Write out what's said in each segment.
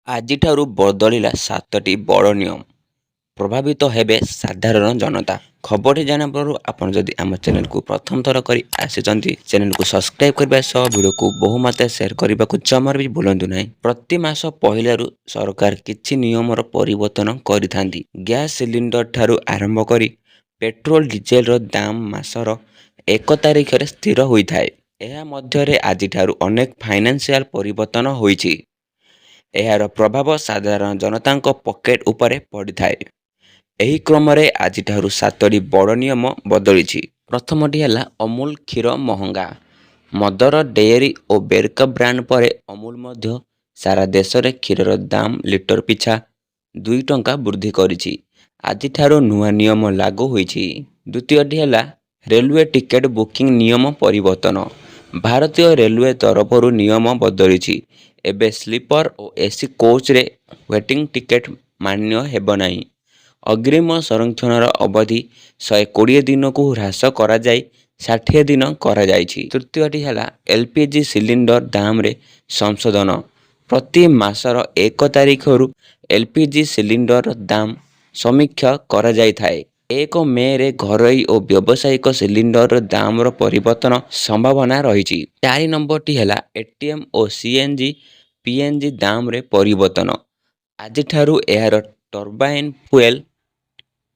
ଆଜିଠାରୁ ବଦଳିଲା 7ଟି ବଡ଼ ନିୟମ। ପ୍ରଭାବିତ ହେବେ ସାଧାରଣ ଜନତା। ଖବରଟି ଜାଣିବା ପୂର୍ବରୁ ଆପଣ ଯଦି ଆମ ଚ୍ୟାନେଲକୁ ପ୍ରଥମ ଥର କରି ଆସିଛନ୍ତି, ଚ୍ୟାନେଲକୁ ସବସ୍କ୍ରାଇବ୍ କରିବା ସହ ଭିଡ଼ିଓକୁ ବହୁମାତ୍ରାରେ ସେୟାର କରିବାକୁ ଜମାରୁ ବି ଭୁଲନ୍ତୁ ନାହିଁ। ପ୍ରତି ମାସ ପହିଲାରୁ ସରକାର କିଛି ନିୟମର ପରିବର୍ତ୍ତନ କରିଥାନ୍ତି। ଗ୍ୟାସ୍ ସିଲିଣ୍ଡର ଠାରୁ ଆରମ୍ଭ କରି ପେଟ୍ରୋଲ ଡିଜେଲର ଦାମ ମାସର 1 ତାରିଖରେ ସ୍ଥିର ହୋଇଥାଏ। ଏହା ମଧ୍ୟରେ ଆଜିଠାରୁ ଅନେକ ଫାଇନାନ୍ସିଆଲ ପରିବର୍ତ୍ତନ ହୋଇଛି। ଏହାର ପ୍ରଭାବ ସାଧାରଣ ଜନତାଙ୍କ ପକେଟ୍ ଉପରେ ପଡ଼ିଥାଏ। ଏହି କ୍ରମରେ ଆଜିଠାରୁ 7ଟି ବଡ଼ ନିୟମ ବଦଳିଛି। ପ୍ରଥମଟି ହେଲା ଅମୁଲ କ୍ଷୀର ମହଙ୍ଗା। ମଦର ଡେୟରି ଓ ବେର୍କା ବ୍ରାଣ୍ଡ ପରେ ଅମୁଲ ମଧ୍ୟ ସାରା ଦେଶରେ କ୍ଷୀରର ଦାମ ଲିଟର ପିଛା 2 ଟଙ୍କା ବୃଦ୍ଧି କରିଛି। ଆଜିଠାରୁ ନୂଆ ନିୟମ ଲାଗୁ ହୋଇଛି। ଦ୍ୱିତୀୟଟି ହେଲା ରେଲୱେ ଟିକେଟ ବୁକିଂ ନିୟମ ପରିବର୍ତ୍ତନ। ଭାରତୀୟ ରେଲୱେ ତରଫରୁ ନିୟମ ବଦଳିଛି। ଏବେ ସ୍ଲିପର ଓ ଏସି କୋଚ୍ରେ ୱେଟିଂ ଟିକେଟ୍ ମାନ୍ୟ ହେବ ନାହିଁ। ଅଗ୍ରିମ ସଂରକ୍ଷଣର ଅବଧି 120 ଦିନକୁ ହ୍ରାସ କରାଯାଇ 60 ଦିନ କରାଯାଇଛି। ତୃତୀୟଟି ହେଲା ଏଲ୍ପିଜି ସିଲିଣ୍ଡର ଦାମରେ ସଂଶୋଧନ। ପ୍ରତି ମାସର 1 ତାରିଖରୁ ଏଲ୍ପିଜି ସିଲିଣ୍ଡର ଦାମ ସମୀକ୍ଷା କରାଯାଇଥାଏ। 1 ମେରେ ଘରୋଇ ଓ ବ୍ୟବସାୟିକ ସିଲିଣ୍ଡର ଦାମର ପରିବର୍ତ୍ତନ ସମ୍ଭାବନା ରହିଛି। 4 ନମ୍ବରଟି ହେଲା ଏଟିଏମ୍ ଓ ସିଏନ୍ଜି ପିଏନ୍ଜି ଦାମରେ ପରିବର୍ତ୍ତନ। ଆଜିଠାରୁ ଏହାର ଟର୍ବାଇନ୍ ଫୁଏଲ୍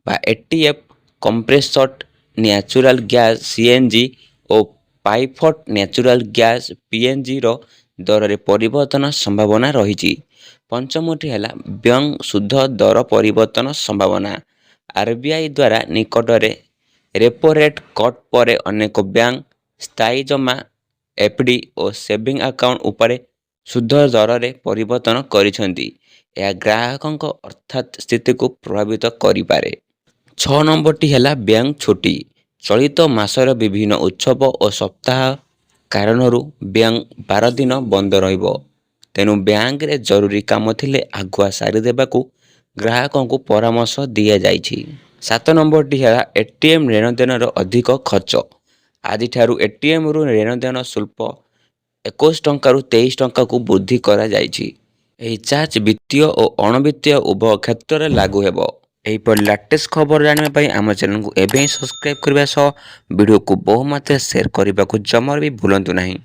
ବା ଏଟିଏଫ୍, କମ୍ପ୍ରେସର୍ଡ ନ୍ୟାଚୁରାଲ ଗ୍ୟାସ୍ ସିଏନ୍ଜି ଓ ପାଇପଡ୍ ନ୍ୟାଚୁରାଲ ଗ୍ୟାସ୍ ପିଏନ୍ଜିର ଦରରେ ପରିବର୍ତ୍ତନ ସମ୍ଭାବନା ରହିଛି। ପଞ୍ଚମଟି ହେଲା ବ୍ୟାଙ୍କ ସୁଧ ଦର ପରିବର୍ତ୍ତନ ସମ୍ଭାବନା। ଆର୍ବିଆଇ ଦ୍ୱାରା ନିକଟରେ ରେପୋ ରେଟ୍ କଟ୍ ପରେ ଅନେକ ବ୍ୟାଙ୍କ ସ୍ଥାୟୀ ଜମା, ଏଫ୍ଡି ଓ ସେଭିଂ ଆକାଉଣ୍ଟ ଉପରେ ସୁଧ ଦରରେ ପରିବର୍ତ୍ତନ କରିଛନ୍ତି। ଏହା ଗ୍ରାହକଙ୍କ ଅର୍ଥାତ୍ ସ୍ଥିତିକୁ ପ୍ରଭାବିତ କରିପାରେ। 6 ନମ୍ବରଟି ହେଲା ବ୍ୟାଙ୍କ ଛୁଟି। ଚଳିତ ମାସର ବିଭିନ୍ନ ଉତ୍ସବ ଓ ସପ୍ତାହ କାରଣରୁ ବ୍ୟାଙ୍କ 12 ଦିନ ବନ୍ଦ ରହିବ। ତେଣୁ ବ୍ୟାଙ୍କରେ ଜରୁରୀ କାମ ଥିଲେ ଆଗୁଆ ସାରିଦେବାକୁ ଗ୍ରାହକଙ୍କୁ ପରାମର୍ଶ ଦିଆଯାଇଛି। 7 ନମ୍ବରଟି ହେଲା ଏଟିଏମ୍ ନେଣଦେଣର ଅଧିକ ଖର୍ଚ୍ଚ। ଆଜିଠାରୁ ଏଟିଏମ୍ରୁ ନେଣଦେଣ ଶୁଳ୍କ 21 ଟଙ୍କାରୁ 23 ଟଙ୍କାକୁ ବୃଦ୍ଧି କରାଯାଇଛି। ଏହି ଚାର୍ଜ ବିତ୍ତୀୟ ଓ ଅଣବିତ୍ତୀୟ ଉଭୟ କ୍ଷେତ୍ରରେ ଲାଗୁ ହେବ। ଏହିପରି ଲାଟେଷ୍ଟ ଖବର ଜାଣିବା ପାଇଁ ଆମ ଚ୍ୟାନେଲକୁ ଏବେ ହିଁ ସବସ୍କ୍ରାଇବ୍ କରିବା ସହ ଭିଡ଼ିଓକୁ ବହୁମାତ୍ରାରେ ସେୟାର କରିବାକୁ ଜମାରୁ ବି ଭୁଲନ୍ତୁ ନାହିଁ।